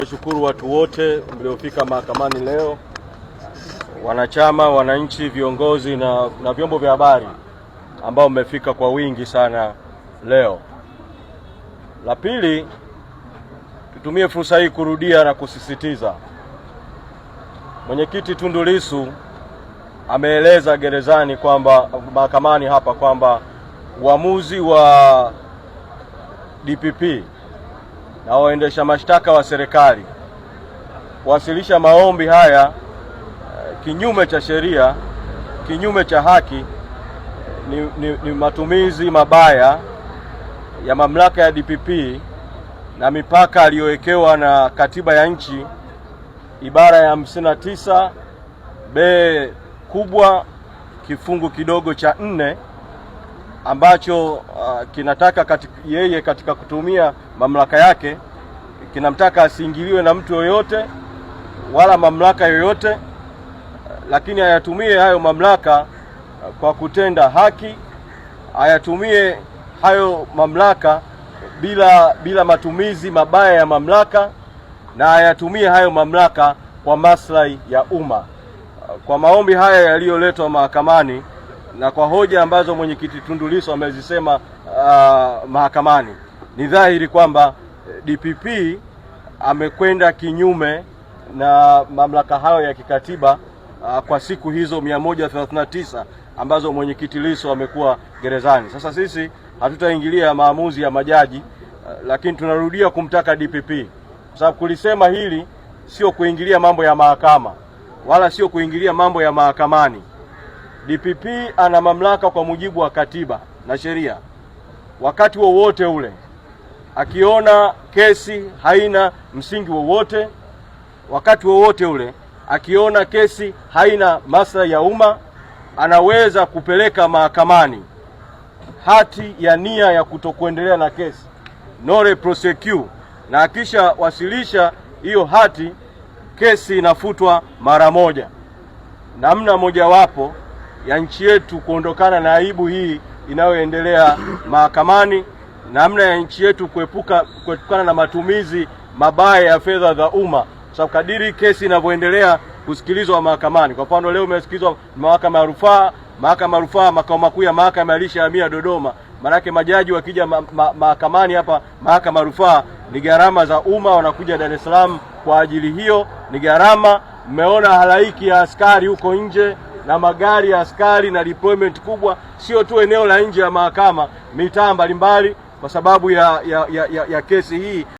Nashukuru watu wote mliofika mahakamani leo, wanachama, wananchi, viongozi na vyombo vya habari ambao mmefika kwa wingi sana leo. La pili, tutumie fursa hii kurudia na kusisitiza. Mwenyekiti Tundu Lissu ameeleza gerezani kwamba mahakamani hapa kwamba uamuzi wa DPP na waendesha mashtaka wa serikali kuwasilisha maombi haya kinyume cha sheria, kinyume cha haki, ni matumizi mabaya ya mamlaka ya DPP na mipaka aliyowekewa na katiba ya nchi, ibara ya 59 B kubwa kifungu kidogo cha 4 ambacho kinataka yeye katika kutumia mamlaka yake kinamtaka asiingiliwe na mtu yoyote wala mamlaka yoyote, lakini ayatumie hayo mamlaka kwa kutenda haki, ayatumie hayo mamlaka bila matumizi mabaya ya mamlaka, na ayatumie hayo mamlaka kwa maslahi ya umma. Kwa maombi haya yaliyoletwa mahakamani na kwa hoja ambazo mwenyekiti Tundu Lissu amezisema mahakamani, ni dhahiri kwamba DPP amekwenda kinyume na mamlaka hayo ya kikatiba kwa siku hizo 139 ambazo mwenyekiti Lissu amekuwa gerezani. Sasa sisi hatutaingilia maamuzi ya majaji, lakini tunarudia kumtaka DPP, kwa sababu kulisema hili sio kuingilia mambo ya mahakama wala sio kuingilia mambo ya mahakamani. DPP ana mamlaka kwa mujibu wa katiba na sheria, wakati wowote ule akiona kesi haina msingi wowote, wakati wowote ule akiona kesi haina maslahi ya umma, anaweza kupeleka mahakamani hati ya nia ya kutokuendelea na kesi, no prosecute, na akisha wasilisha hiyo hati, kesi inafutwa mara moja. Namna mojawapo ya nchi yetu kuondokana na aibu hii inayoendelea mahakamani, namna ya nchi yetu kuepukana na matumizi mabaya ya fedha za umma, sababu kadiri kesi inavyoendelea kusikilizwa mahakamani. Kwa mfano leo imesikilizwa mahakama ya rufaa, makao makuu ya mahakama yalishahamia Dodoma. Manake majaji wakija mahakamani hapa mahakama ya rufaa ni gharama za umma, wanakuja Dar es Salaam kwa ajili hiyo, ni gharama. Mmeona halaiki ya askari huko nje na magari ya askari na deployment kubwa, sio tu eneo la nje ya mahakama, mitaa mbalimbali, kwa sababu ya kesi hii.